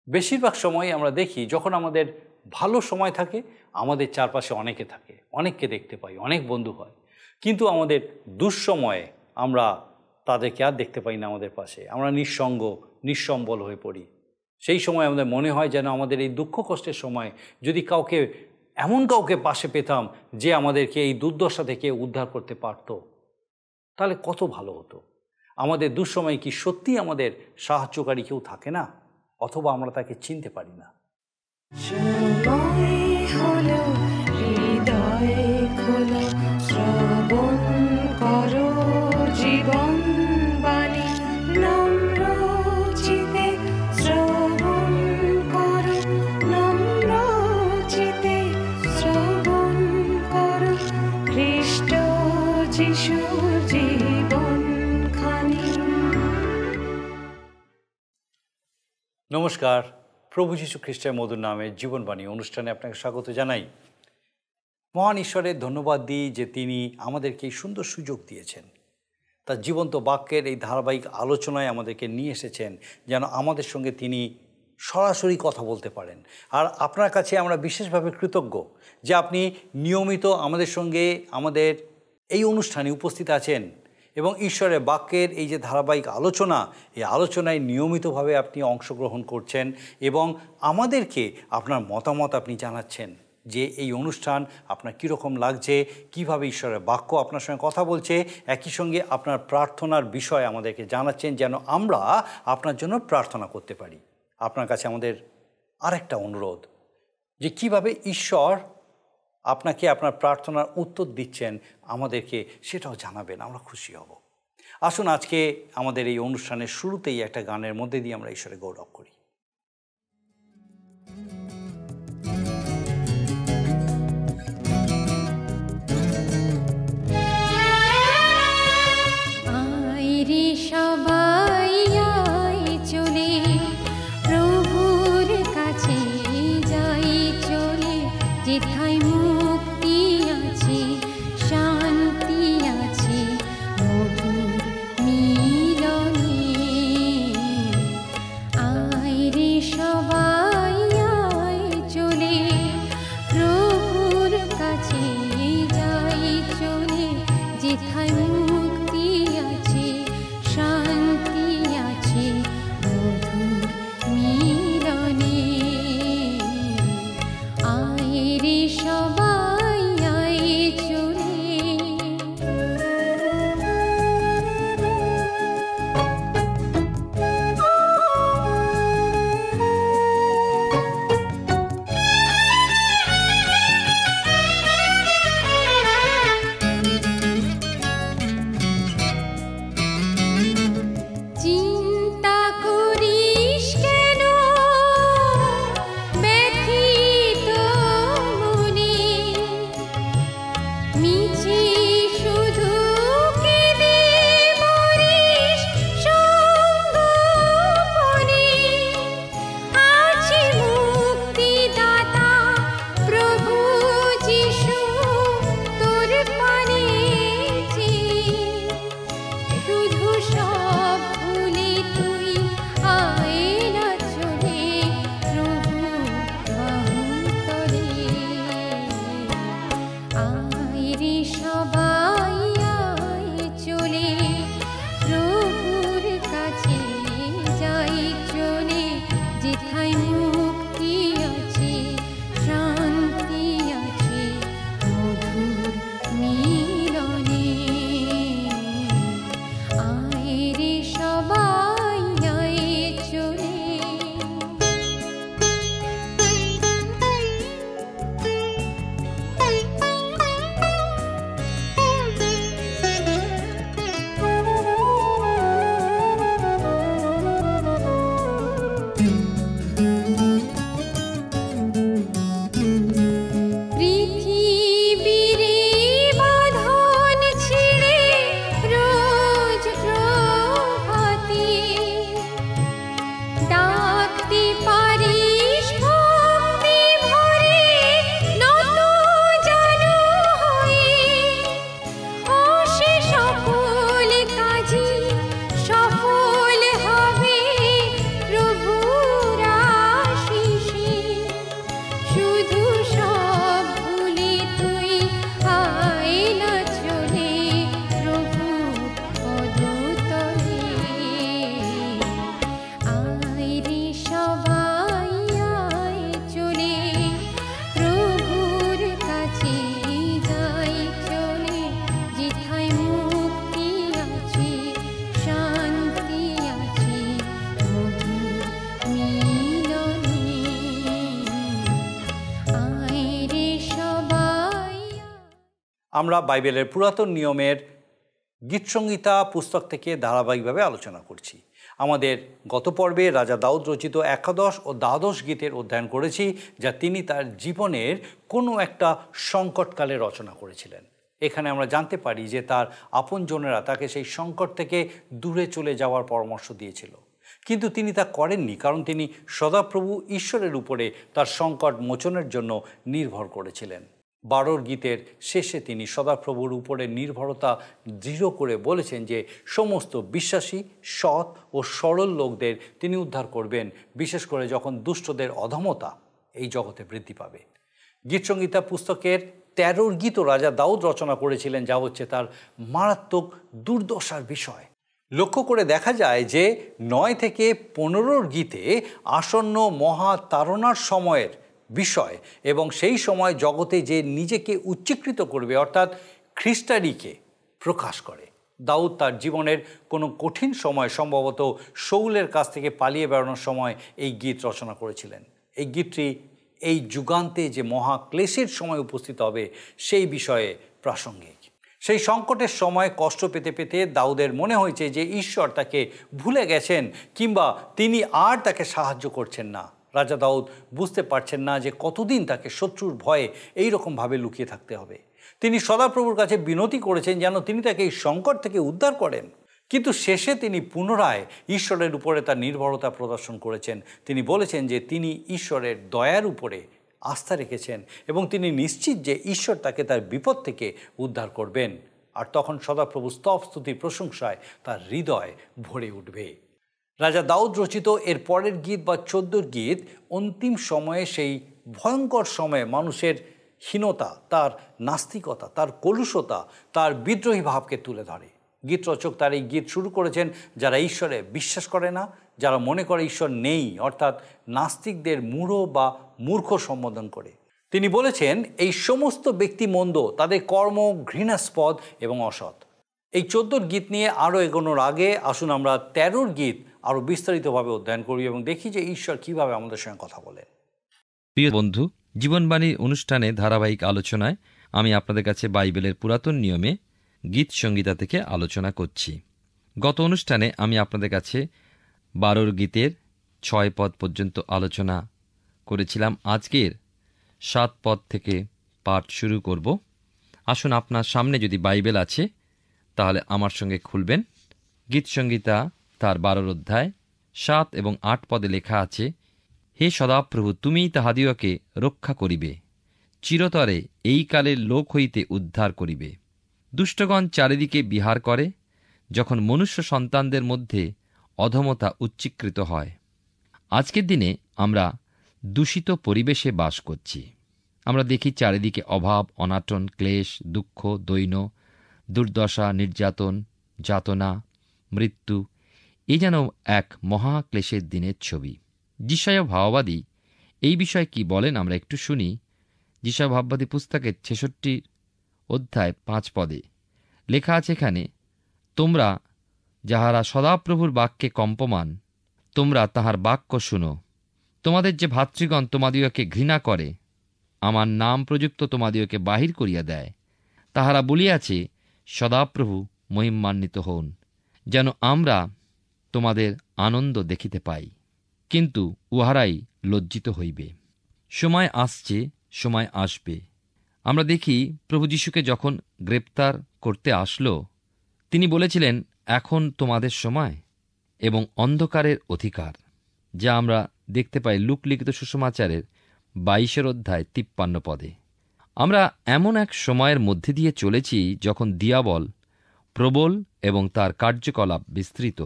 বেশিরভাগ সময় আমরা দেখি যখন আমাদের ভালো সময় থাকে আমাদের চারপাশে অনেকে থাকে, অনেককে দেখতে পাই, অনেক বন্ধু হয়। কিন্তু আমাদের দুঃসময়ে আমরা তাদেরকে আর দেখতে পাই না আমাদের পাশে। আমরা নিঃসঙ্গ, নিঃসম্বল হয়ে পড়ি। সেই সময় আমাদের মনে হয় যেন আমাদের এই দুঃখ কষ্টের সময় যদি এমন কাউকে পাশে পেতাম যে আমাদেরকে এই দুর্দশা থেকে উদ্ধার করতে পারত, তাহলে কত ভালো হতো। আমাদের দুঃসময় কি সত্যি আমাদের সাহায্যকারী কেউ থাকে না, অথবা আমরা তাকে চিনতে পারি না? নমস্কার, প্রভু যীশু খ্রিস্টের মধুর নামে জীবনবাণী অনুষ্ঠানে আপনাকে স্বাগত জানাই। মহান ঈশ্বরের ধন্যবাদ দিই যে তিনি আমাদেরকে এই সুন্দর সুযোগ দিয়েছেন, তার জীবন্ত বাক্যের এই ধারাবাহিক আলোচনায় আমাদেরকে নিয়ে এসেছেন যেন আমাদের সঙ্গে তিনি সরাসরি কথা বলতে পারেন। আর আপনার কাছে আমরা বিশেষভাবে কৃতজ্ঞ যে আপনি নিয়মিত আমাদের সঙ্গে আমাদের এই অনুষ্ঠানে উপস্থিত আছেন এবং ঈশ্বরের বাক্যের এই যে ধারাবাহিক আলোচনা, এই আলোচনায় নিয়মিতভাবে আপনি অংশগ্রহণ করছেন এবং আমাদেরকে আপনার মতামত আপনি জানাচ্ছেন যে এই অনুষ্ঠান আপনার কীরকম লাগছে, কিভাবে ঈশ্বরের বাক্য আপনার সঙ্গে কথা বলছে। একই সঙ্গে আপনার প্রার্থনার বিষয় আমাদেরকে জানাচ্ছেন যেন আমরা আপনার জন্য প্রার্থনা করতে পারি। আপনার কাছে আমাদের আরেকটা অনুরোধ যে কিভাবে ঈশ্বর আপনাকে আপনার প্রার্থনার উত্তর দিচ্ছেন আমাদেরকে সেটাও জানাবেন, আমরা খুশি হব। আসুন আজকে আমাদের এই অনুষ্ঠানের শুরুতেই একটা গানের মধ্যে দিয়ে আমরা ঈশ্বরে গৌরব করি। আমরা বাইবেলের পুরাতন নিয়মের গীতসংহিতা পুস্তক থেকে ধারাবাহিকভাবে আলোচনা করছি। আমাদের গত পর্বে রাজা দাউদ রচিত একাদশ ও দ্বাদশ গীতের অধ্যয়ন করেছি, যা তিনি তার জীবনের কোনো একটা সংকটকালে রচনা করেছিলেন। এখানে আমরা জানতে পারি যে তার আপনজনেরা তাকে সেই সংকট থেকে দূরে চলে যাওয়ার পরামর্শ দিয়েছিল, কিন্তু তিনি তা করেননি, কারণ তিনি সদাপ্রভু ঈশ্বরের উপরে তার সংকট মোচনের জন্য নির্ভর করেছিলেন। 12 গীতের শেষে তিনি সদাপ্রভুর উপরে নির্ভরতা দৃঢ় করে বলেছেন যে সমস্ত বিশ্বাসী, সৎ ও সরল লোকদের তিনি উদ্ধার করবেন, বিশেষ করে যখন দুষ্টদের অধমতা এই জগতে বৃদ্ধি পাবে। গীতসংহিতা পুস্তকের 13 গীতও রাজা দাউদ রচনা করেছিলেন, যা হচ্ছে তার মারাত্মক দুর্দশার বিষয়। লক্ষ্য করে দেখা যায় যে 9 থেকে 15 গীতে আসন্ন মহাতাড়নার সময়ের বিষয় এবং সেই সময় জগতে যে নিজেকে উচ্চীকৃত করবে, অর্থাৎ খ্রিস্টানিকে প্রকাশ করে। দাউদ তার জীবনের কোনো কঠিন সময়, সম্ভবত শৌলের কাছ থেকে পালিয়ে বেড়ানোর সময় এই গীত রচনা করেছিলেন। এই গীতটি এই যুগান্তে যে মহাক্লেশের সময় উপস্থিত হবে সেই বিষয়ে প্রাসঙ্গিক। সেই সংকটের সময় কষ্ট পেতে পেতে দাউদের মনে হয়েছে যে ঈশ্বর তাকে ভুলে গেছেন কিংবা তিনি আর তাকে সাহায্য করছেন না। রাজা দাউদ বুঝতে পারছেন না যে কতদিন তাকে শত্রুর ভয়ে এই রকমভাবে লুকিয়ে থাকতে হবে। তিনি সদাপ্রভুর কাছে বিনতি করেছেন যেন তিনি তাকে এই সংকট থেকে উদ্ধার করেন, কিন্তু শেষে তিনি পুনরায় ঈশ্বরের উপরে তার নির্ভরতা প্রদর্শন করেছেন। তিনি বলেছেন যে তিনি ঈশ্বরের দয়ার উপরে আস্থা রেখেছেন এবং তিনি নিশ্চিত যে ঈশ্বর তাকে তার বিপদ থেকে উদ্ধার করবেন। আর তখন সদাপ্রভু স্তব স্তুতির প্রশংসায় তার হৃদয় ভরে উঠবে। রাজা দাউদ রচিত এর পরের গীত বা 14 গীত অন্তিম সময়ে, সেই ভয়ঙ্কর সময়ে মানুষের হীনতা, তার নাস্তিকতা, তার কলুষতা, তার বিদ্রোহী ভাবকে তুলে ধরে। গীতরচক তার এই গীত শুরু করেছেন যারা ঈশ্বরে বিশ্বাস করে না, যারা মনে করে ঈশ্বর নেই, অর্থাৎ নাস্তিকদের মূঢ় বা মূর্খ সম্বোধন করে। তিনি বলেছেন এই সমস্ত ব্যক্তি মন্দ, তাদের কর্ম ঘৃণাস্পদ এবং অসৎ। এই 14 গীত নিয়ে আরও এগোনোর আগে আসুন আমরা 13 গীত আরও বিস্তারিতভাবে অধ্যয়ন করি এবং দেখি যে ঈশ্বর কিভাবে আমাদের সঙ্গে কথা বলেন। প্রিয় বন্ধু, জীবনবাণী অনুষ্ঠানে ধারাবাহিক আলোচনায় আমি আপনাদের কাছে বাইবেলের পুরাতন নিয়মে গীত সংহিতা থেকে আলোচনা করছি। গত অনুষ্ঠানে আমি আপনাদের কাছে 12 গীতের 6 পদ পর্যন্ত আলোচনা করেছিলাম। আজকের 7 পদ থেকে পাঠ শুরু করব। আসুন, আপনার সামনে যদি বাইবেল আছে তাহলে আমার সঙ্গে খুলবেন। গীত সংহিতা তার 12 অধ্যায় 7 এবং 8 পদে লেখা আছে, হে সদাপ্রভু, তুমিই তাহাদিওকে রক্ষা করিবে, চিরতরে এই কালের লোক হইতে উদ্ধার করিবে। দুষ্টগণ চারিদিকে বিহার করে, যখন মনুষ্য সন্তানদের মধ্যে অধমতা উচ্চীকৃত হয়। আজকের দিনে আমরা দূষিত পরিবেশে বাস করছি। আমরা দেখি চারিদিকে অভাব, অনাটন, ক্লেশ, দুঃখ, দৈন্য, দুর্দশা, নির্যাতন, যাতনা, মৃত্যু। এ যেন এক মহাক্লেশের দিনের ছবি। যিশায়া ভাববাদী এই বিষয়ে কি বলেন আমরা একটু শুনি। যিশায়া ভাববাদী পুস্তকের 66 অধ্যায় 5 পদে লেখা আছে, এখানে, তোমরা যাহারা সদাপ্রভুর বাক্যে কম্পমান, তোমরা তাহার বাক্য শুনো। তোমাদের যে ভাতৃগণ তোমাদিওকে ঘৃণা করে, আমার নাম প্রযুক্ত তোমাদিওকে বাহির করিয়া দেয়, তাহারা বলিয়াছে, সদাপ্রভু মহিমান্বিত হন, যেন আমরা তোমাদের আনন্দ দেখিতে পাই। কিন্তু উহারাই লজ্জিত হইবে। সময় আসছে, সময় আসবে। আমরা দেখি প্রভু যীশুকে যখন গ্রেপ্তার করতে আসলো, তিনি বলেছিলেন, এখন তোমাদের সময় এবং অন্ধকারের অধিকার, যা আমরা দেখতে পাই লূক লিখিত সুসমাচারের 22 অধ্যায় 53 পদে। আমরা এমন এক সময়ের মধ্যে দিয়ে চলেছি যখন দিয়াবল প্রবল এবং তার কার্যকলাপ বিস্তৃত।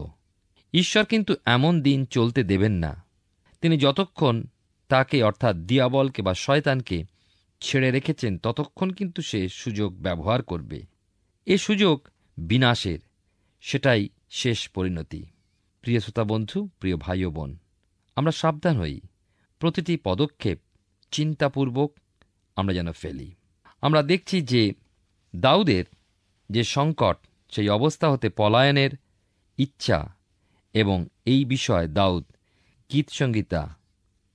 ঈশ্বর কিন্তু এমন দিন চলতে দেবেন না। তিনি যতক্ষণ তাকে, অর্থাৎ দিয়াবলকে বা শয়তানকে ছেড়ে রেখেছেন, ততক্ষণ কিন্তু সে সুযোগ ব্যবহার করবে। এ সুযোগ বিনাশের, সেটাই শেষ পরিণতি। প্রিয় শ্রোতা বন্ধু, প্রিয় ভাই ও বোন, আমরা সাবধান হই। প্রতিটি পদক্ষেপ চিন্তাপূর্বক আমরা যেন ফেলি। আমরা দেখছি যে দাউদের যে সংকট, সেই অবস্থা হতে পলায়নের ইচ্ছা, এবং এই বিষয়ে দাউদ গীত সংহিতা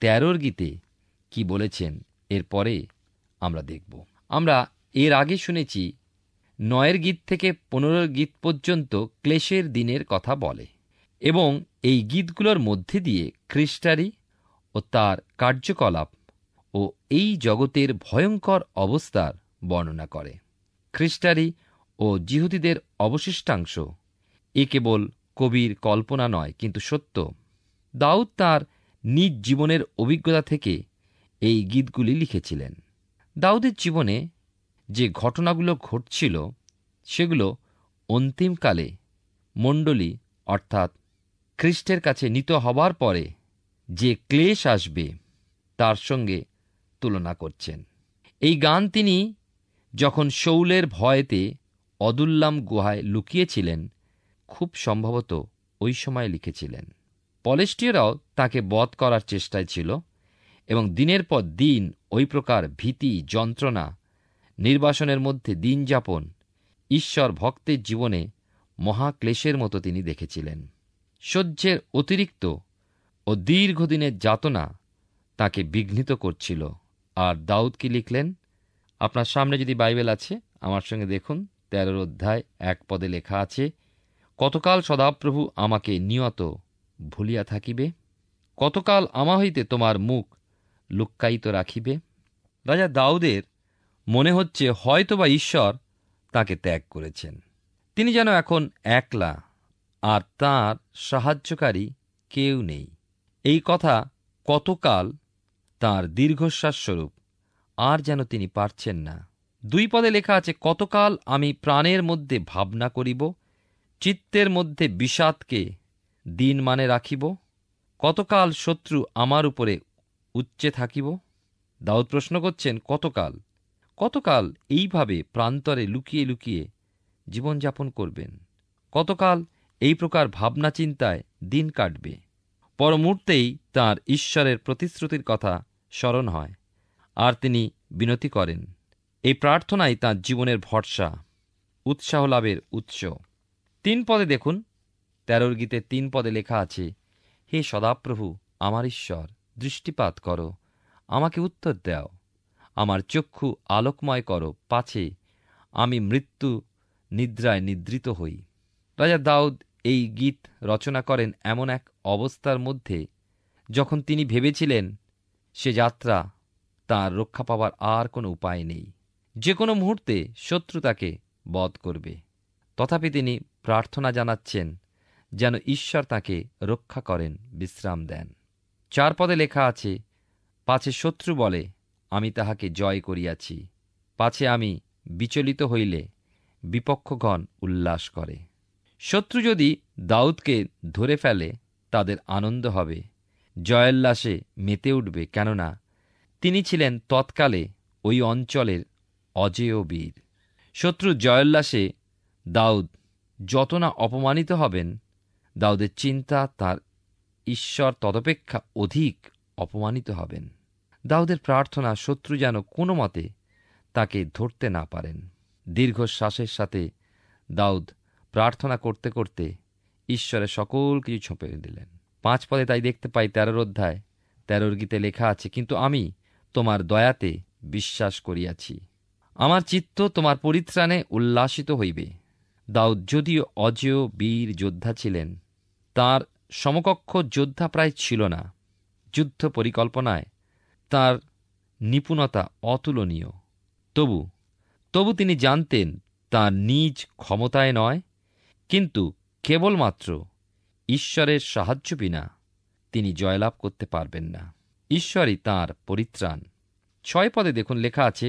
13 গীতে কি বলেছেন এরপরে আমরা দেখব। আমরা এর আগে শুনেছি 9 গীত থেকে 15 গীত পর্যন্ত ক্লেশের দিনের কথা বলে এবং এই গীতগুলোর মধ্যে দিয়ে খ্রিস্টারি ও তার কার্যকলাপ ও এই জগতের ভয়ঙ্কর অবস্থার বর্ণনা করে। খ্রিস্টারি ও যিহুদিদের অবশিষ্টাংশ এ কেবল কবির কল্পনা নয়, কিন্তু সত্য। দাউদ তার নিজ জীবনের অভিজ্ঞতা থেকে এই গীতগুলি লিখেছিলেন। দাউদের জীবনে যে ঘটনাগুলো ঘটছিল সেগুলো অন্তিমকালে মণ্ডলী অর্থাৎ খ্রিস্টের কাছে নিত হবার পরে যে ক্লেশ আসবে তার সঙ্গে তুলনা করছেন। এই গান তিনি যখন শৌলের ভয়েতে অদুল্লাম গুহায় লুকিয়েছিলেন, খুব সম্ভবত ওই সময় লিখেছিলেন। পলেষ্টীয়রাও তাকে বধ করার চেষ্টায় ছিল এবং দিনের পর দিন ওই প্রকার ভীতি, যন্ত্রণা, নির্বাসনের মধ্যে দিন যাপন ঈশ্বর ভক্তের জীবনে মহাক্লেশের মতো তিনি দেখেছিলেন। সহ্যের অতিরিক্ত ও দীর্ঘদিনের যাতনা তাকে বিঘ্নিত করছিল। আর দাউদ কি লিখলেন? আপনার সামনে যদি বাইবেল আছে, আমার সঙ্গে দেখুন। 13 অধ্যায় 1 পদে লেখা আছে, কতকাল সদাপ্রভু আমাকে নিয়ত ভুলিয়া থাকিবে? কতকাল আমা হইতে তোমার মুখ লুক্কায়িত রাখিবে? রাজা দাউদের মনে হচ্ছে হয়তোবা ঈশ্বর তাকে ত্যাগ করেছেন। তিনি যেন এখন একলা, আর তাঁর সাহায্যকারী কেউ নেই। এই কথা কতকাল তাঁর দীর্ঘশ্বাস স্বরূপ, আর যেন তিনি পারছেন না। 2 পদে লেখা আছে, কতকাল আমি প্রাণের মধ্যে ভাবনা করিব, চিত্তের মধ্যে বিষাদকে দিন মানে রাখিব? কতকাল শত্রু আমার উপরে উচ্চে থাকিব? দাউদ প্রশ্ন করছেন, কতকাল কতকাল এইভাবে প্রান্তরে লুকিয়ে লুকিয়ে জীবনযাপন করবেন? কতকাল এই প্রকার ভাবনা চিন্তায় দিন কাটবে? পর মুহূর্তেই তাঁর ঈশ্বরের প্রতিশ্রুতির কথা স্মরণ হয়, আর তিনি বিনতি করেন। এই প্রার্থনাই তাঁর জীবনের ভরসা, উৎসাহ লাভের উৎস। 3 পদে দেখুন, 13 গীতে 3 পদে লেখা আছে, হে সদাপ্রভু আমার ঈশ্বর, দৃষ্টিপাত করো, আমাকে উত্তর দাও, আমার চক্ষু আলোকময় করো, পাছে আমি মৃত্যু নিদ্রায় নিদ্রিত হই। রাজা দাউদ এই গীত রচনা করেন এমন এক অবস্থার মধ্যে যখন তিনি ভেবেছিলেন সে যাত্রা তাঁর রক্ষা পাবার আর কোনো উপায় নেই। যে কোনো মুহূর্তে শত্রু তাকে বধ করবে। তথাপি তিনি প্রার্থনা জানাচ্ছেন যেন ঈশ্বর তাকে রক্ষা করেন, বিশ্রাম দেন। 4 পদে লেখা আছে, পাছে শত্রু বলে আমি তাহাকে জয় করিয়াছি, পাছে আমি বিচলিত হইলে বিপক্ষগণ উল্লাস করে। শত্রু যদি দাউদকে ধরে ফেলে তাদের আনন্দ হবে, জয়োল্লাসে মেতে উঠবে, কেননা তিনি ছিলেন তৎকালে ওই অঞ্চলের অজেয় বীর। শত্রু জয়োল্লাসে দাউদ যত না অপমানিত হবেন, দাউদের চিন্তা তার ঈশ্বর তদপেক্ষা অধিক অপমানিত হবেন। দাউদের প্রার্থনা, শত্রু যেন কোনো মতে তাকে ধরতে না পারেন। দীর্ঘশ্বাসের সাথে দাউদ প্রার্থনা করতে করতে ঈশ্বরের সকল কিছু ছপে দিলেন। 5 পদে তাই দেখতে পাই, 13 অধ্যায় 13 গীতে লেখা আছে, কিন্তু আমি তোমার দয়াতে বিশ্বাস করিয়াছি, আমার চিত্ত তোমার পরিত্রাণে উল্লাসিত হইবে। দাউদ যদিও অজেয় বীর যোদ্ধা ছিলেন, তার সমকক্ষ যোদ্ধা প্রায় ছিল না। যুদ্ধ পরিকল্পনায় তার নিপুণতা অতুলনীয়। তবু তিনি জানতেন তার নিজ ক্ষমতায় নয়, কিন্তু কেবলমাত্র ঈশ্বরের সাহায্য বিনা তিনি জয়লাভ করতে পারবেন না। ঈশ্বরই তাঁর পরিত্রাণ। 6 পদে দেখুন লেখা আছে,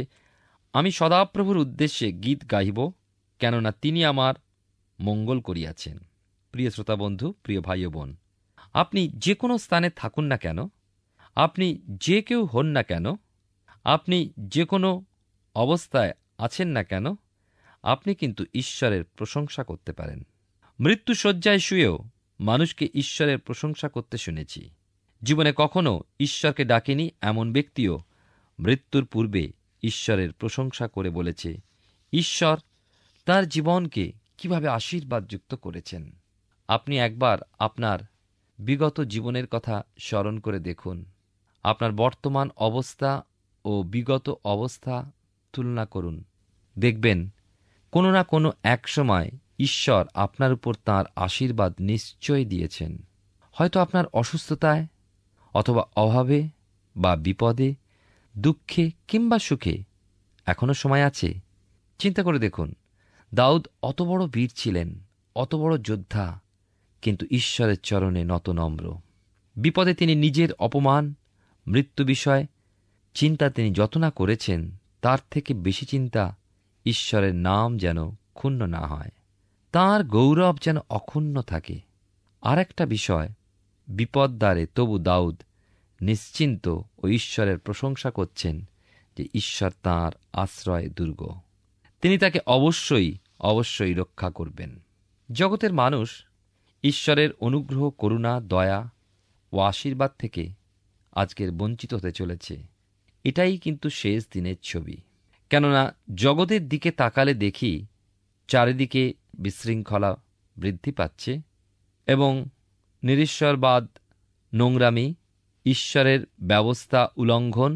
আমি সদাপ্রভুর উদ্দেশ্যে গীত গাইব, কেননা তিনি আমার মঙ্গল করিয়াছেন। প্রিয় শ্রোতা বন্ধু, প্রিয় ভাই ও বোন, আপনি যে কোনো স্থানে থাকুন না কেন, আপনি যে কেউ হন না কেন, আপনি যে কোনো অবস্থায় আছেন না কেন, আপনি কিন্তু ঈশ্বরের প্রশংসা করতে পারেন। মৃত্যুশয্যায় শুয়েও মানুষকে ঈশ্বরের প্রশংসা করতে শুনেছি। জীবনে কখনো ঈশ্বরকে ডাকেনি এমন ব্যক্তিও মৃত্যুর পূর্বে ঈশ্বরের প্রশংসা করে বলেছে ঈশ্বর তার জীবনকে কিভাবে আশীর্বাদযুক্ত করেছেন। আপনি একবার আপনার বিগত জীবনের কথা স্মরণ করে দেখুন। আপনার বর্তমান অবস্থা ও বিগত অবস্থা তুলনা করুন। দেখবেন কোনো না কোনো এক সময় ঈশ্বর আপনার উপর তাঁর আশীর্বাদ নিশ্চয় দিয়েছেন। হয়তো আপনার অসুস্থতায়, অথবা অভাবে বা বিপদে, দুঃখে কিংবা সুখে এখনো সময় আছে। চিন্তা করে দেখুন, দাউদ অত বড় বীর ছিলেন, অত বড় যোদ্ধা, কিন্তু ঈশ্বরের চরণে নতনম্র। বিপদে তিনি নিজের অপমান, মৃত্যু বিষয় চিন্তা তিনি যত না করেছেন, তার থেকে বেশি চিন্তা ঈশ্বরের নাম যেন ক্ষুণ্ণ না হয়, তাঁর গৌরব যেন অক্ষুণ্ণ থাকে। আর একটা বিষয়, বিপদ দ্বারে তবু দাউদ নিশ্চিন্ত ও ঈশ্বরের প্রশংসা করছেন যে ঈশ্বর তাঁর আশ্রয় দুর্গ, তিনি তাকে অবশ্যই অবশ্যই রক্ষা করবেন। জগতের মানুষ ঈশ্বরের অনুগ্রহ, করুণা, দয়া ও আশীর্বাদ থেকে আজকের বঞ্চিত হতে চলেছে। এটাই কিন্তু শেষ দিনের ছবি। কেননা জগতের দিকে তাকালে দেখি চারিদিকে বিশৃঙ্খলা বৃদ্ধি পাচ্ছে এবং নিরীশ্বরবাদ, নোংরামি, ঈশ্বরের ব্যবস্থা উল্লঙ্ঘন,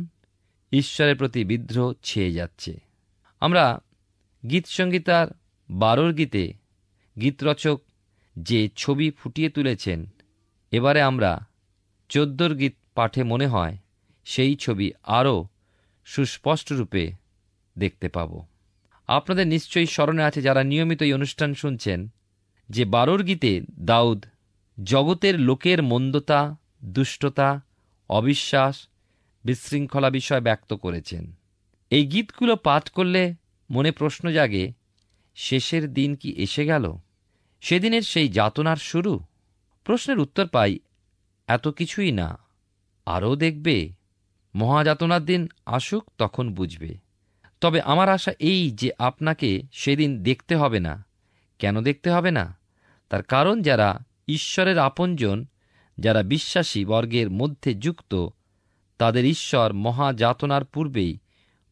ঈশ্বরের প্রতি বিদ্রোহ ছেয়ে যাচ্ছে। আমরা গীতসংগীতার 12 গীতে গীতরচক যে ছবি ফুটিয়ে তুলেছেন, এবারে আমরা 14 গীত পাঠে মনে হয় সেই ছবি আরও সুস্পষ্ট রূপে দেখতে পাব। আপনাদের নিশ্চয়ই স্মরণে আছে, যারা নিয়মিত এই অনুষ্ঠান শুনছেন, যে 12 গীতে দাউদ জগতের লোকের মন্দতা, দুষ্টতা, অবিশ্বাস, বিশৃঙ্খলা বিষয় ব্যক্ত করেছেন। এই গীতগুলো পাঠ করলে মনে প্রশ্ন জাগে, শেষের দিন কি এসে গেল? সেদিনের সেই যাতনার শুরু? প্রশ্নের উত্তর পাই, এত কিছুই না, আরও দেখবে। মহাযাতনার দিন আসুক, তখন বুঝবে। তবে আমার আশা এই যে আপনাকে সেদিন দেখতে হবে না। কেন দেখতে হবে না? তার কারণ যারা ঈশ্বরের আপনজন, যারা বিশ্বাসী বর্গের মধ্যে যুক্ত, তাদের ঈশ্বর মহাযাতনার পূর্বেই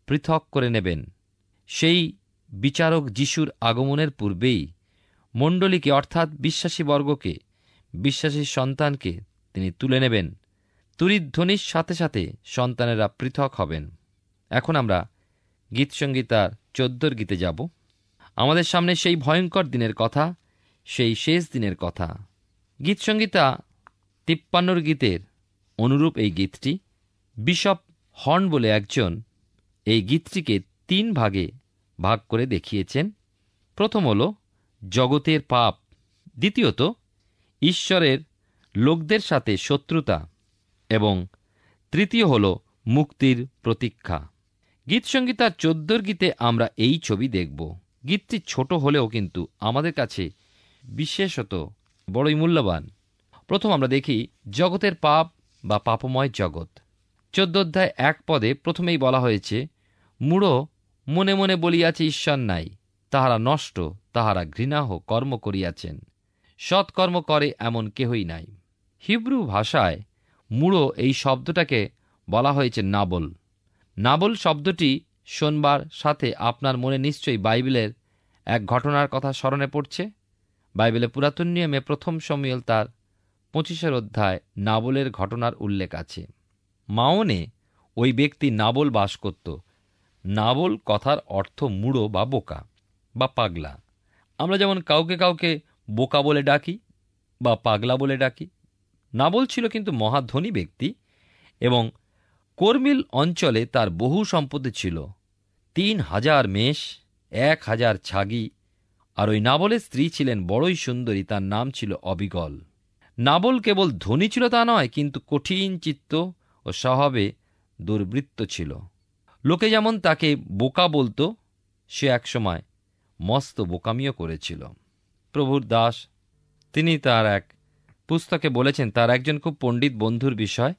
পৃথক করে নেবেন। সেই বিচারক যিশুর আগমনের পূর্বেই মণ্ডলীকে, অর্থাৎ বিশ্বাসী বর্গকে, বিশ্বাসী সন্তানকে তিনি তুলে নেবেন। তুরিধ্বনির সাথে সাথে সন্তানেরা পৃথক হবেন। এখন আমরা গীতসংগীতার 14 গীতে যাব। আমাদের সামনে সেই ভয়ঙ্কর দিনের কথা, সেই শেষ দিনের কথা। গীতসংগীতা 53 গীতের অনুরূপ এই গীতটি। বিশপ হর্ন বলে একজন এই গীতটিকে 3 ভাগে ভাগ করে দেখিয়েছেন। প্রথম হল জগতের পাপ, দ্বিতীয়ত ঈশ্বরের লোকদের সাথে শত্রুতা, এবং তৃতীয় হল মুক্তির প্রতীক্ষা। গীতসংগীতার 14 গীতে আমরা এই ছবি দেখব। গীতটি ছোট হলেও কিন্তু আমাদের কাছে বিশেষত বড়ই মূল্যবান। প্রথম আমরা দেখি জগতের পাপ বা পাপময় জগৎ। 14 অধ্যায় 1 পদে প্রথমেই বলা হয়েছে, মূঢ় মনে মনে বলিয়াছে ঈশ্বর নাই, তাহারা নষ্ট, তাহারা ঘৃণাহ কর্ম করিয়াছেন, সৎকর্ম করে এমন কেহই নাই। হিব্রু ভাষায় মূঢ় এই শব্দটাকে বলা হয়েছে নাবল। নাবল শব্দটি শোনবার সাথে আপনার মনে নিশ্চয়ই বাইবেলের এক ঘটনার কথা স্মরণে পড়ছে। বাইবেলের পুরাতন নিয়মে 1 শমূয়েল তার 25 অধ্যায় নাবলের ঘটনার উল্লেখ আছে। মাওনে ওই ব্যক্তি নাবল বাস করত। নাবল কথার অর্থ মূঢ় বা বোকা বা পাগলা। আমরা যেমন কাউকে কাউকে বোকা বলে ডাকি বা পাগলা বলে ডাকি। নাবল ছিল কিন্তু মহাধনী ব্যক্তি এবং কর্মিল অঞ্চলে তার বহু সম্পত্তি ছিল। 3000 মেষ, 1000 ছাগি, আর ওই নাবলের স্ত্রী ছিলেন বড়ই সুন্দরী, তার নাম ছিল অবিগল। নাবল কেবল ধনী ছিল তা নয়, কিন্তু কঠিন চিত্ত ও স্বভাবে দুর্বৃত্ত ছিল। লোকে যেমন তাকে বোকা বলতো, সে একসময় মস্ত বোকামিও করেছিল। প্রভুর দাস তিনি তার এক পুস্তকে বলেছেন তার একজন খুব পণ্ডিত বন্ধুর বিষয়,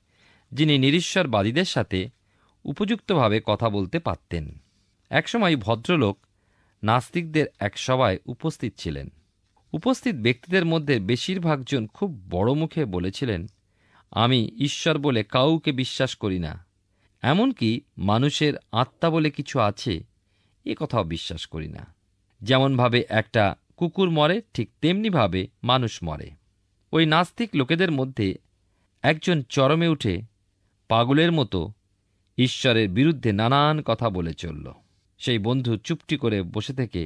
যিনি নিরীশ্বরবাদীদের সাথে উপযুক্তভাবে কথা বলতে পারতেন। একসময় ভদ্রলোক নাস্তিকদের এক সভায় উপস্থিত ছিলেন। উপস্থিত ব্যক্তিদের মধ্যে বেশিরভাগজন খুব বড় মুখে বলেছিলেন, আমি ঈশ্বর বলে কাউকে বিশ্বাস করি না, এমনকি মানুষের আত্মা বলে কিছু আছে এ কথাও বিশ্বাস করি না। যেমনভাবে একটা কুকুর মরে, ঠিক তেমনিভাবে মানুষ মরে। ওই নাস্তিক লোকেদের মধ্যে একজন চরমে উঠে পাগলের মতো ঈশ্বরের বিরুদ্ধে নানান কথা বলে চলল। সেই বন্ধু চুপটি করে বসে থেকে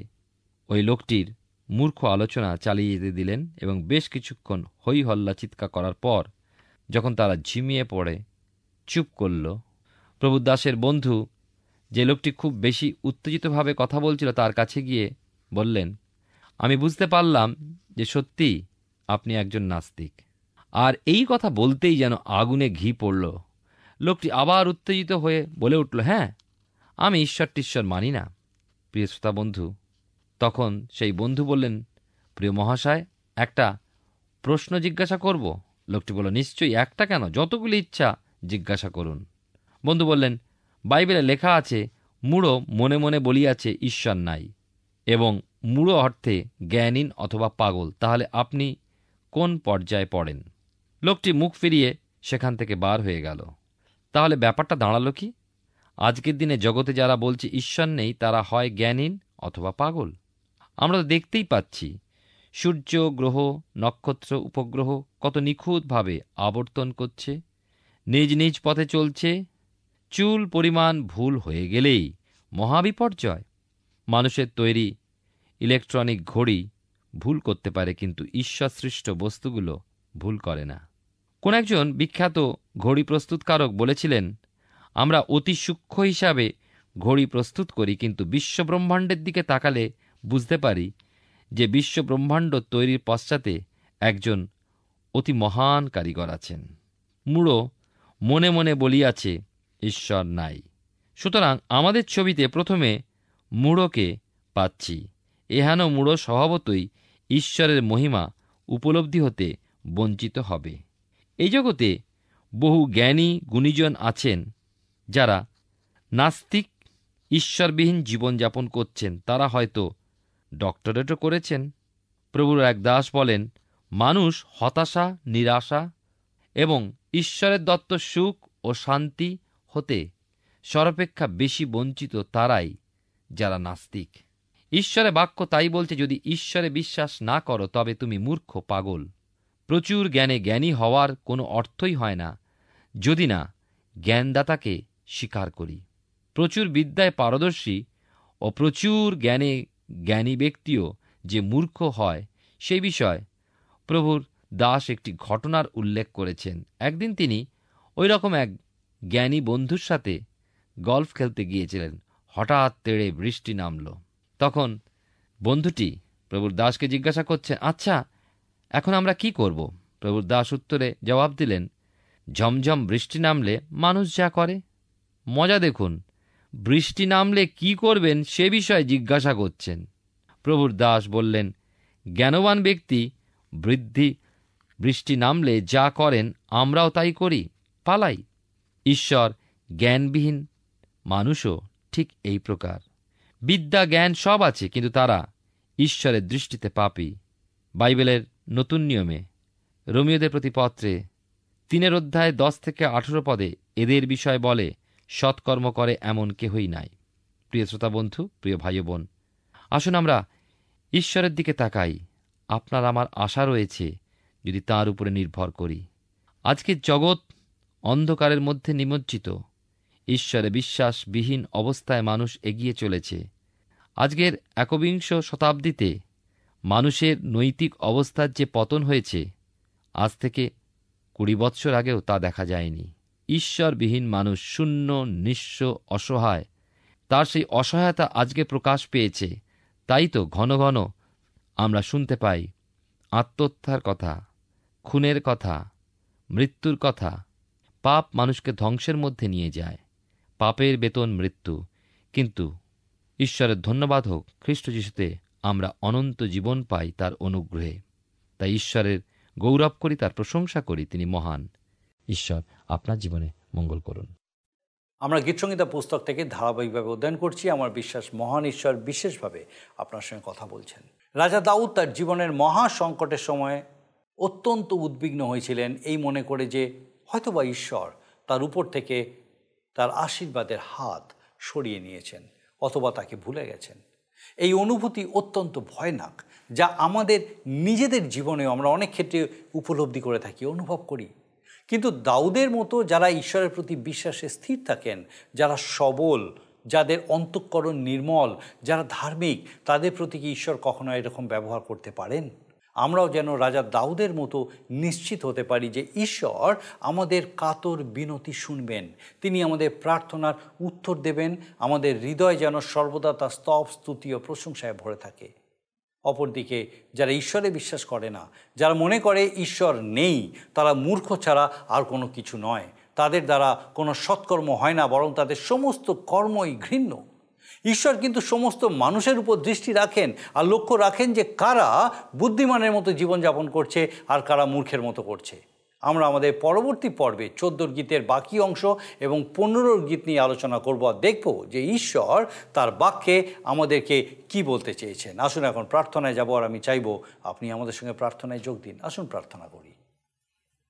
ওই লোকটির মূর্খ আলোচনা চালিয়ে যেতে দিলেন এবং বেশ কিছুক্ষণ হই হল্লা চিৎকার করার পর যখন তারা ঝিমিয়ে পড়ে চুপ করল, প্রভু দাসের বন্ধু, যে লোকটি খুব বেশি উত্তেজিতভাবে কথা বলছিল, তার কাছে গিয়ে বললেন, আমি বুঝতে পারলাম যে সত্যি আপনি একজন নাস্তিক। আর এই কথা বলতেই যেন আগুনে ঘি পড়ল। লোকটি আবার উত্তেজিত হয়ে বলে উঠল, হ্যাঁ, আমি ঈশ্বর টিশ্বর মানি না। প্রিয় শ্রোতা বন্ধু, তখন সেই বন্ধু বললেন, প্রিয় মহাশয়, একটা প্রশ্ন জিজ্ঞাসা করব? লোকটি বলল, নিশ্চয়ই, একটা কেন, যতগুলি ইচ্ছা জিজ্ঞাসা করুন। বন্ধু বললেন, বাইবেলে লেখা আছে, মূঢ় মনে মনে বলিয়াছে ঈশ্বর নাই, এবং মূঢ় অর্থে জ্ঞানহীন অথবা পাগল। তাহলে আপনি কোন পর্যায়ে পড়েন? লোকটি মুখ ফিরিয়ে সেখান থেকে বার হয়ে গেল। তাহলে ব্যাপারটা দাঁড়ালো কি? আজকের দিনে জগতে যারা বলছে ঈশ্বর নেই, তারা হয় জ্ঞানহীন অথবা পাগল। আমরা তো দেখতেই পাচ্ছি সূর্য, গ্রহ, নক্ষত্র, উপগ্রহ কত নিখুঁতভাবে আবর্তন করছে, নিজ নিজ পথে চলছে। চুল পরিমাণ ভুল হয়ে গেলেই মহাবিপর্যয়। মানুষের তৈরি ইলেকট্রনিক ঘড়ি ভুল করতে পারে, কিন্তু ঈশ্বর সৃষ্ট বস্তুগুলো ভুল করে না। কোন একজন বিখ্যাত ঘড়ি প্রস্তুতকারক বলেছিলেন, আমরা অতি সূক্ষ্ম হিসাবে ঘড়ি প্রস্তুত করি, কিন্তু বিশ্বব্রহ্মাণ্ডের দিকে তাকালে বুঝতে পারি যে বিশ্বব্রহ্মাণ্ড তৈরির পশ্চাতে একজন অতি মহান কারিগর আছেন। মূঢ় মনে মনে বলিয়াছে ঈশ্বর নাই। সুতরাং আমাদের ছবিতে প্রথমে মূঢ়কে পাচ্ছি। এহেন মূঢ় স্বভাবতই ঈশ্বরের মহিমা উপলব্ধি হতে বঞ্চিত হবে। এই জগতে বহু জ্ঞানী গুণীজন আছেন যারা নাস্তিক, ঈশ্বরবিহীন জীবনযাপন করছেন। তারা হয়তো ডক্টরেটও করেছেন। প্রভুর এক দাস বলেন, মানুষ হতাশা, নিরাশা এবং ঈশ্বরের দত্ত সুখ ও শান্তি হতে সর্বাপেক্ষা বেশি বঞ্চিত তারাই যারা নাস্তিক। ঈশ্বরের বাক্য তাই বলছে, যদি ঈশ্বরে বিশ্বাস না করো তবে তুমি মূর্খ, পাগল। প্রচুর জ্ঞানে জ্ঞানী হওয়ার কোনো অর্থই হয় না যদি না জ্ঞানদাতাকে স্বীকার করি। প্রচুর বিদ্যায় পারদর্শী ও প্রচুর জ্ঞানে জ্ঞানী ব্যক্তিও যে মূর্খ হয়, সেই বিষয় প্রভুর দাস একটি ঘটনার উল্লেখ করেছেন। একদিন তিনি ওই রকম এক জ্ঞানী বন্ধুর সাথে গল্ফ খেলতে গিয়েছিলেন। হঠাৎ তেড়ে বৃষ্টি নামল। তখন বন্ধুটি প্রভুর দাসকে জিজ্ঞাসা করছেন, আচ্ছা, এখন আমরা কি করব? প্রভুর দাস উত্তরে জবাব দিলেন, ঝমঝম বৃষ্টি নামলে মানুষ যা করে। মজা দেখুন, বৃষ্টি নামলে কি করবেন সে বিষয়ে জিজ্ঞাসা করছেন। প্রভুর দাস বললেন, জ্ঞানবান ব্যক্তি বৃষ্টি নামলে যা করেন আমরাও তাই করি, পালাই। ঈশ্বর জ্ঞানবিহীন মানুষও ঠিক এই প্রকার। বিদ্যা জ্ঞান সব আছে, কিন্তু তারা ঈশ্বরের দৃষ্টিতে পাপী। বাইবেলের নতুন নিয়মে রোমীয়দের প্রতি পত্রে 3 অধ্যায় 10 থেকে 18 পদে এদের বিষয় বলে, সৎকর্ম করে এমন কেহই নাই। প্রিয় শ্রোতা বন্ধু, প্রিয় ভাই বোন, আসুন আমরা ঈশ্বরের দিকে তাকাই। আপনার আমার আশা রয়েছে যদি তাঁর উপরে নির্ভর করি। আজকের জগৎ অন্ধকারের মধ্যে নিমজ্জিত। ঈশ্বরে বিশ্বাসবিহীন অবস্থায় মানুষ এগিয়ে চলেছে। আজকের 21 শতাব্দীতে মানুষের নৈতিক অবস্থার যে পতন হয়েছে, আজ থেকে 20 বৎসর আগেও তা দেখা যায়নি। ঈশ্বরবিহীন মানুষ শূন্য, নিঃস্ব, অসহায়। তার সেই অসহায়তা আজকে প্রকাশ পেয়েছে। তাই তো ঘন ঘন আমরা শুনতে পাই আত্মহত্যার কথা, খুনের কথা, মৃত্যুর কথা। পাপ মানুষকে ধ্বংসের মধ্যে নিয়ে যায়। পাপের বেতন মৃত্যু। কিন্তু ঈশ্বরের ধন্যবাদ হোক, খ্রিস্ট যিশুতে আমরা অনন্ত জীবন পাই তার অনুগ্রহে। তাই ঈশ্বরের গৌরব করি, তার প্রশংসা করি, তিনি মহান। ঈশ্বর আপনার জীবনে মঙ্গল করুন। আমরা গীতসংহিতা পুস্তক থেকে ধারাবাহিকভাবে অধ্যয়ন করছি। আমার বিশ্বাস মহান ঈশ্বর বিশেষভাবে আপনার সঙ্গে কথা বলছেন। রাজা দাউদ তার জীবনের মহা সংকটের সময় অত্যন্ত উদ্বিগ্ন হয়েছিলেন, এই মনে করে যে হয়তোবা ঈশ্বর তার উপর থেকে তার আশীর্বাদের হাত সরিয়ে নিয়েছেন অথবা তাকে ভুলে গেছেন। এই অনুভূতি অত্যন্ত ভয়ানক, যা আমাদের নিজেদের জীবনেও আমরা অনেক ক্ষেত্রে উপলব্ধি করে থাকি, অনুভব করি। কিন্তু দাউদের মতো যারা ঈশ্বরের প্রতি বিশ্বাসে স্থির থাকেন, যারা সবল, যাদের অন্তঃকরণ নির্মল, যারা ধার্মিক, তাদের প্রতি কি ঈশ্বর কখনো এরকম ব্যবহার করতে পারেন? আমরাও যেন রাজা দাউদের মতো নিশ্চিত হতে পারি যে ঈশ্বর আমাদের কাতর বিনতি শুনবেন, তিনি আমাদের প্রার্থনার উত্তর দেবেন, আমাদের হৃদয় যেন সর্বদা তার স্তব, স্তুতি ও প্রশংসায় ভরে থাকে। অপরদিকে যারা ঈশ্বরে বিশ্বাস করে না, যারা মনে করে ঈশ্বর নেই, তারা মূর্খ ছাড়া আর কোনো কিছু নয়। তাদের দ্বারা কোনো সৎকর্ম হয় না, বরং তাদের সমস্ত কর্মই ঘৃণ্য। ঈশ্বর কিন্তু সমস্ত মানুষের উপর দৃষ্টি রাখেন আর লক্ষ্য রাখেন যে কারা বুদ্ধিমানের মতো জীবনযাপন করছে আর কারা মূর্খের মতো করছে। আমরা আমাদের পরবর্তী পর্বে 14 গীতের বাকি অংশ এবং 15 গীত নিয়ে আলোচনা করব আর দেখব যে ঈশ্বর তার বাক্যে আমাদেরকে কি বলতে চেয়েছেন। আসুন এখন প্রার্থনায় যাব, আর আমি চাইব আপনি আমাদের সঙ্গে প্রার্থনায় যোগ দিন। আসুন প্রার্থনা করি।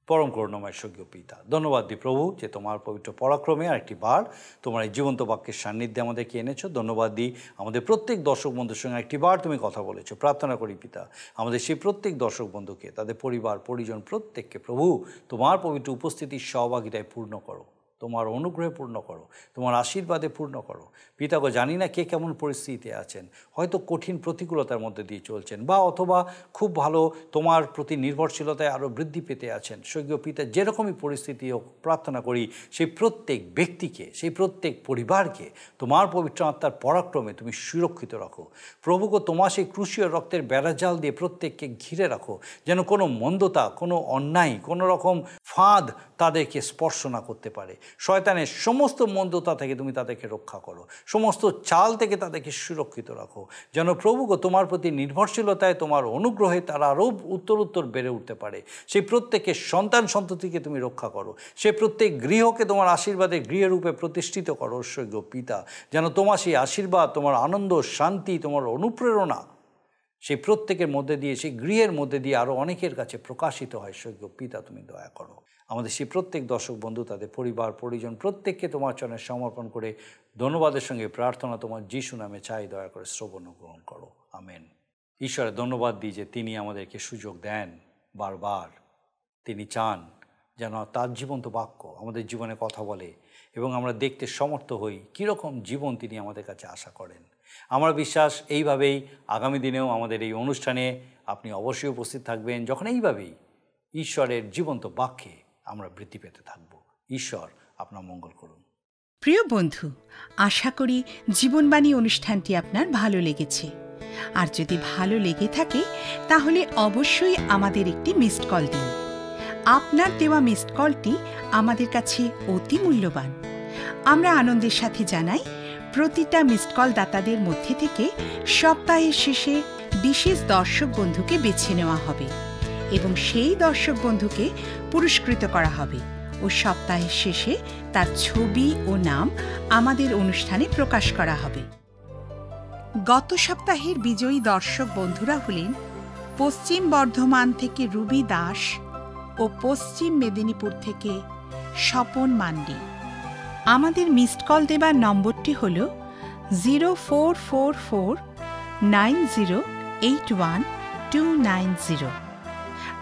পরম করুণাময় স্বর্গীয় পিতা, ধন্যবাদ দিই প্রভু যে তোমার পবিত্র পরাক্রমে আরেকটি বার তোমার এই জীবন্ত বাক্যের সান্নিধ্যে আমাদেরকে এনেছো। ধন্যবাদ দিই আমাদের প্রত্যেক দর্শক বন্ধুর সঙ্গে একটি বার তুমি কথা বলেছো। প্রার্থনা করি পিতা, আমাদের সেই প্রত্যেক দর্শক বন্ধুকে, তাদের পরিবার পরিজন প্রত্যেককে প্রভু তোমার পবিত্র উপস্থিতির সহভাগিতায় পূর্ণ করো, তোমার অনুগ্রহে পূর্ণ করো, তোমার আশীর্বাদে পূর্ণ করো। পিতাগো, জানি না কে কেমন পরিস্থিতিতে আছেন, হয়তো কঠিন প্রতিকূলতার মধ্যে দিয়ে চলছেন, বা অথবা খুব ভালো তোমার প্রতি নির্ভরশীলতায় আরও বৃদ্ধি পেতে আছেন। স্বর্গীয় পিতা, যেরকমই পরিস্থিতি হোক, প্রার্থনা করি সেই প্রত্যেক ব্যক্তিকে, সেই প্রত্যেক পরিবারকে তোমার পবিত্র আত্মার পরাক্রমে তুমি সুরক্ষিত রাখো। প্রভুগো, তোমার সেই ক্রুশীয় রক্তের বেড়াজাল দিয়ে প্রত্যেককে ঘিরে রাখো, যেন কোনো মন্দতা, কোনো অন্যায়, কোনো রকম ফাঁদ তাদেরকে স্পর্শ না করতে পারে। শয়তানের সমস্ত মন্দতা থেকে তুমি তাদেরকে রক্ষা করো, সমস্ত চাল থেকে তাদেরকে সুরক্ষিত রাখো। যেন প্রভুগো তোমার প্রতি নির্ভরশীলতায়, তোমার অনুগ্রহে তারা আরও উত্তর বেড়ে উঠতে পারে। সেই প্রত্যেকের সন্তান সন্ততিকে তুমি রক্ষা করো, সে প্রত্যেক গৃহকে তোমার আশীর্বাদে গৃহরূপে প্রতিষ্ঠিত করো। স্বর্গীয় পিতা, যেন তোমার সেই আশীর্বাদ, তোমার আনন্দ, শান্তি, তোমার অনুপ্রেরণা সেই প্রত্যেকের মধ্যে দিয়ে, সেই গৃহের মধ্যে দিয়ে আরও অনেকের কাছে প্রকাশিত হয়। স্বর্গীয় পিতা, তুমি দয়া করো। আমাদের সেই প্রত্যেক দর্শক বন্ধু, তাদের পরিবার পরিজন প্রত্যেককে তোমার চরণে সমর্পণ করে ধন্যবাদের সঙ্গে প্রার্থনা তোমার যিশু নামে চাই, দয়া করে শ্রবণ গ্রহণ করো। আমেন। ঈশ্বরের ধন্যবাদ দিই যে তিনি আমাদেরকে সুযোগ দেন বারবার। তিনি চান যেন তার জীবন্ত বাক্য আমাদের জীবনে কথা বলে এবং আমরা দেখতে সমর্থ হই কীরকম জীবন তিনি আমাদের কাছে আশা করেন। আমার বিশ্বাস এইভাবেই আগামী দিনেও আমাদের এই অনুষ্ঠানে আপনি অবশ্যই উপস্থিত থাকবেন, যখন এইভাবেই ঈশ্বরের জীবন্ত বাক্যে আমরা বৃদ্ধি পেতে থাকব। ঈশ্বর আপনার মঙ্গল করুন। প্রিয় বন্ধু, আশা করি জীবনবাণী অনুষ্ঠানটি আপনার ভালো লেগেছে। আর যদি ভালো লেগে থাকে তাহলে অবশ্যই আমাদের একটি মিসড কল দিন। আপনার দেওয়া মিসড কলটি আমাদের কাছে অতি মূল্যবান। আমরা আনন্দের সাথে জানাই, প্রতিটা মিসড কল দাতাদের মধ্যে থেকে সপ্তাহের শেষে বিশেষ দর্শক বন্ধুকে বেছে নেওয়া হবে এবং সেই দর্শক বন্ধুকে পুরস্কৃত করা হবে ও সপ্তাহের শেষে তার ছবি ও নাম আমাদের অনুষ্ঠানে প্রকাশ করা হবে। গত সপ্তাহের বিজয়ী দর্শক বন্ধুরা হলেন পশ্চিম বর্ধমান থেকে রুবি দাস ও পশ্চিম মেদিনীপুর থেকে স্বপন মান্ডি। আমাদের মিসড কল দেবার নম্বরটি হল 04449081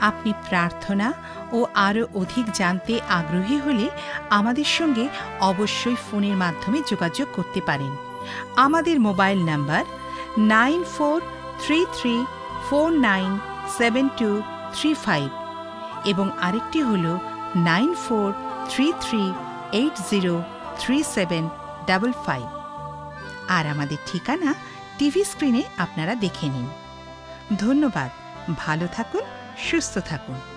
আপনি প্রার্থনা ও আরও অধিক জানতে আগ্রহী হলে আমাদের সঙ্গে অবশ্যই ফোনের মাধ্যমে যোগাযোগ করতে পারেন। আমাদের মোবাইল নাম্বার 9433497235 এবং আরেকটি হল 9433803755। আর আমাদের ঠিকানা টিভি স্ক্রিনে আপনারা দেখে নিন। ধন্যবাদ। ভালো থাকুন, সুস্থ থাকুন।